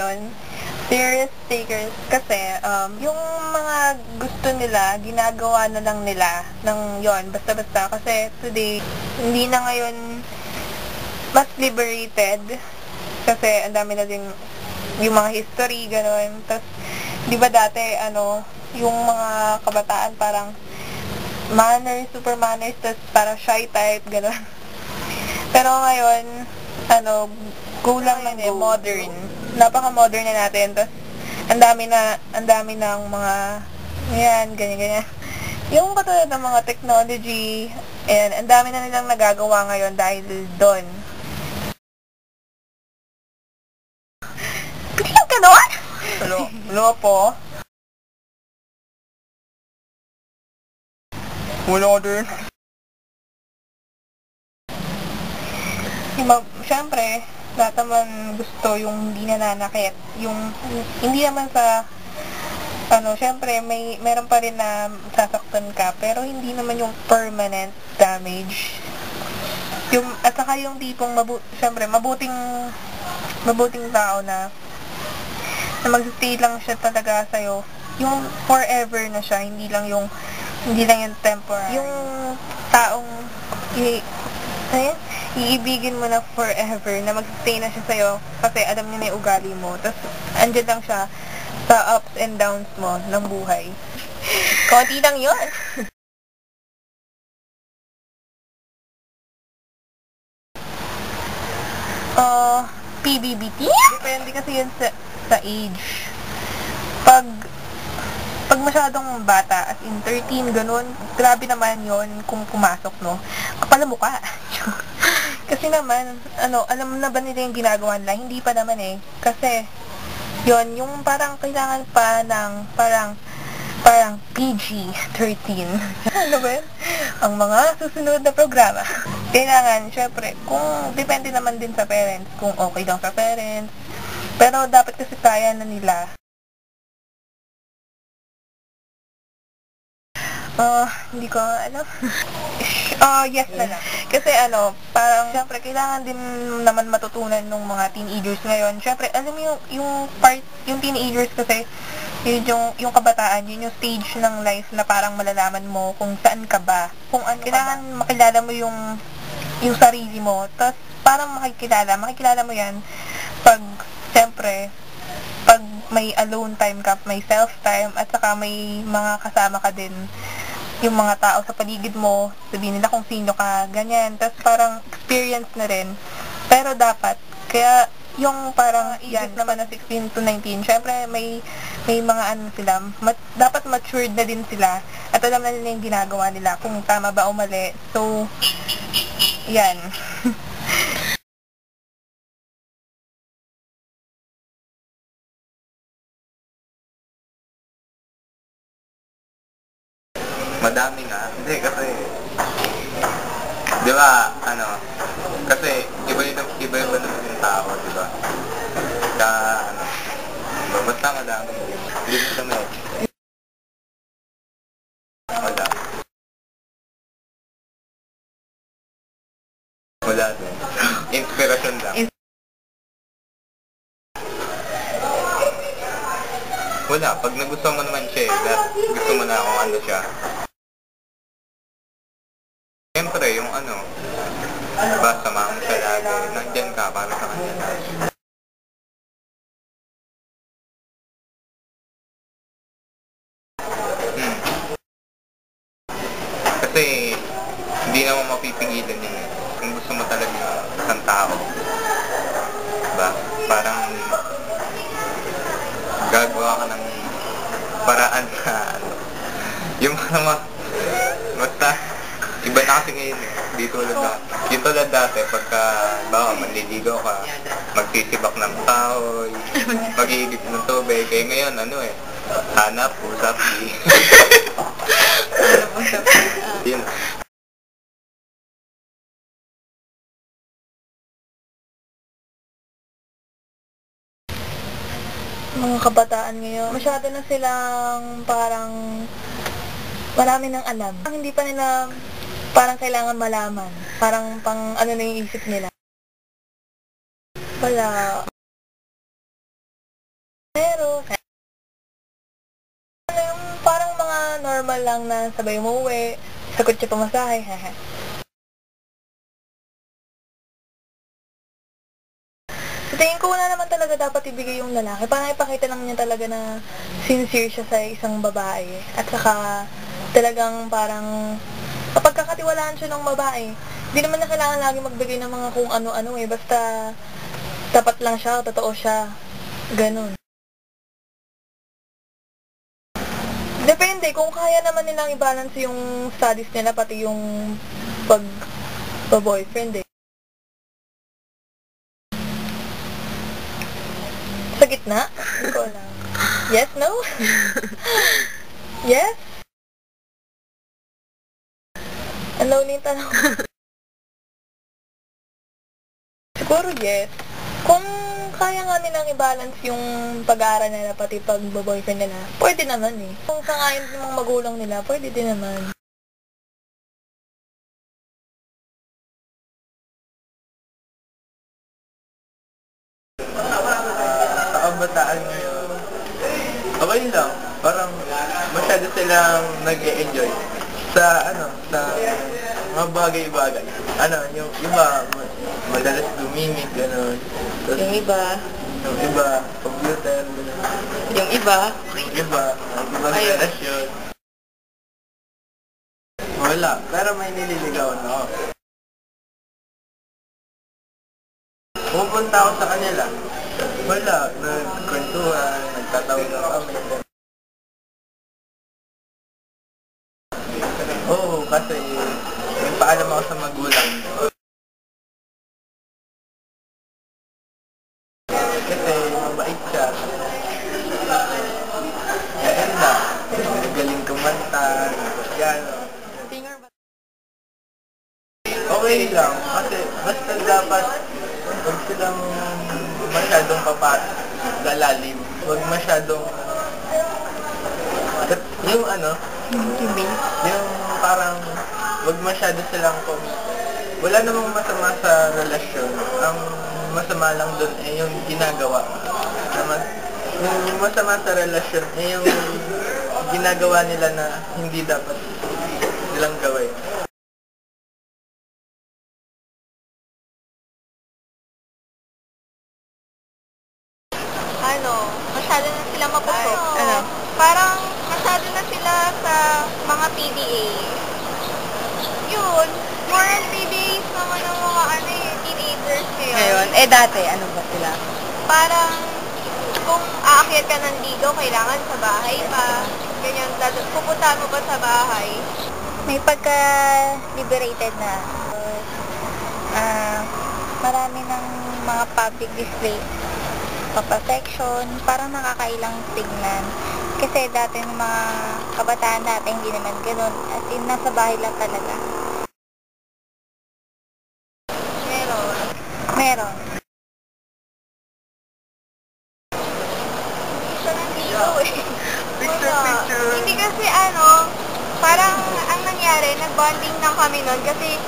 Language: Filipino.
ngayon, serious takers kasi yung mga gusto nila, ginagawa na lang nila ng yon basta-basta kasi today, hindi na ngayon mas liberated kasi ang dami na din yung mga history, gano'n. Tapos, di ba dati, yung mga kabataan parang manners, super manners, tapos parang shy type, gano'n. Pero ngayon, go lang lang modern. Napaka-modern na natin. Tapos, ang dami ng mga, ganyan. Yung katulad ng mga technology, and ang dami na nilang nagagawa ngayon dahil doon. Pigilan ka doon? Hello po? Wala din. Siyempre, lahat naman gusto yung hindi nananakit. Yung, hindi naman sa, siyempre, meron pa rin na sasaktan ka, pero hindi naman yung permanent damage. At saka yung tipong, siyempre, mabuting tao na mag-stay lang siya talaga sa'yo. Yung forever na siya, hindi lang yung temporary. Yung taong, iibigin mo na forever, na mag-stay na siya sa'yo kasi alam niya na yung ugali mo. Tapos, andyan lang siya sa ups and downs mo ng buhay. Konti lang yun. PBBT? Depende kasi yun sa age. Pag masyadong bata, as in 13, ganun, grabe naman yon kung pumasok, no? Kapal ang mukha. Kasi naman, alam na ba nila yung ginagawa nila? Hindi pa naman eh. Kasi, yon yung parang kailangan pa ng, parang PG-13. Ano ba yun? Ang mga susunod na programa. Kailangan, syempre, kung depende naman din sa parents, kung okay lang sa parents. Pero dapat kasi kaya na nila. Hindi ko, yes na lang. Kasi parang, syempre, kailangan din naman matutunan ng mga teenagers ngayon. Syempre, alam mo yung teenagers kasi, yung kabataan, yun yung stage ng life na parang malalaman mo kung saan ka ba. Kung kailangan makilala mo yung sarili mo. Tapos, parang makikilala mo yan syempre, pag may alone time ka, may self-time, at saka may mga kasama ka din, yung mga tao sa paligid mo, sabihin nila kung sino ka, ganyan. Tapos parang experience na rin. Pero dapat, kaya yung parang ages naman na 16 to 19, syempre may mga sila, dapat matured na din sila at alam na nila yung ginagawa nila, kung tama ba o mali. So, yan. Madami nga. Hindi, kasi, di ba, kasi, iba naman yung tao, di ba? Basta madami. Hindi mo sa may. Wala din. Inspirasyon lang. Wala, pag nagustuhan mo naman siya, gusto mo na kung ano siya. Siyempre, yung basta samahan mo siya lagi, nandyan ka para sa kanya. Kasi, hindi naman mapipigilan yun eh. Kung gusto mo talaga yung isang tao. Diba? Parang, gagawa ka ng paraan na yung basta, iba na kasi ngayon eh. Yung tulad dati, pagka, manliligaw ka, magsisibak ng kahoy, mag-iigip ng tubig, kaya ngayon, hanap, usap, yun. Mga kabataan ngayon, masyado na silang parang marami nang alam. Hindi pa nila parang kailangan malaman. Parang na yung isip nila. Wala. Pero, ano yung parang mga normal lang na sabay umuwi, sa kotse pamasahe, hehe. Sa tingin ko wala naman talaga dapat ibigay yung lalaki. Parang ipakita lang niya talaga na sincere siya sa isang babae. At saka talagang parang mapagkakatiwalaan siya ng babae. Hindi naman niya kailangan lagi magbigay ng mga kung ano-ano eh. Basta tapat lang siya, totoo siya. Ganun. Depende, kung kaya naman nilang i-balance yung studies nila, pati yung pag-boyfriend eh. Sa gitna? Hindi ko alam. Yes, no? Yes? Ano ulit yung tanong? Siguro yes. Kung kaya nga nilang i-balance yung pag-aaral nila pati pag-boyfriend nila, pwede naman eh. Kung sangayon ng mga magulang nila, pwede din naman. Sa kabataan ngayon, okay lang. Parang masyado silang nag-e-enjoy sa sa mga bagay-bagay. Yung iba, madalas lumimik, gano'n. Tapos, Yung iba, computer, gano'n. yung iba, Ibang Ayun. relasyon. Wala, pero may nililigawan ako. Pupunta ako sa kanila. Wala, nagkwentuhan, nagtatawag na kami. Oo, kasi nagpaalam ako sa magulang. Kasi mabait siya. Yan na. Galing kumanta, piano. singer ba? Okay lang, kasi basta dapat huwag silang masyadong lalalim. Huwag masyadong yung yung parang huwag masyado silang committed. Wala namang masama sa relasyon. Ang masama lang doon ay yung ginagawa. Yung masama sa relasyon ay yung ginagawa nila na hindi dapat nilang gawin. Masyado na sila maputok. Parang masyado na sila sa mga PDA. Yun, more on PDAs naman ng mga teenagers ngayon. Dati, ano ba sila? Parang kung aakyat ka ng dito, kailangan sa bahay pa. Ganyan, pupunta mo ba sa bahay? May pagka-liberated na. Marami ng mga public display, papasection, parang nakakailang tignan. Kasi dati ng mga kabataan natin, hindi naman ganun. As in, nasa bahay lang talaga. Meron. Isa ng dito eh. Picture. Hindi kasi parang ang nangyari, nag-bonding lang kami nun kasi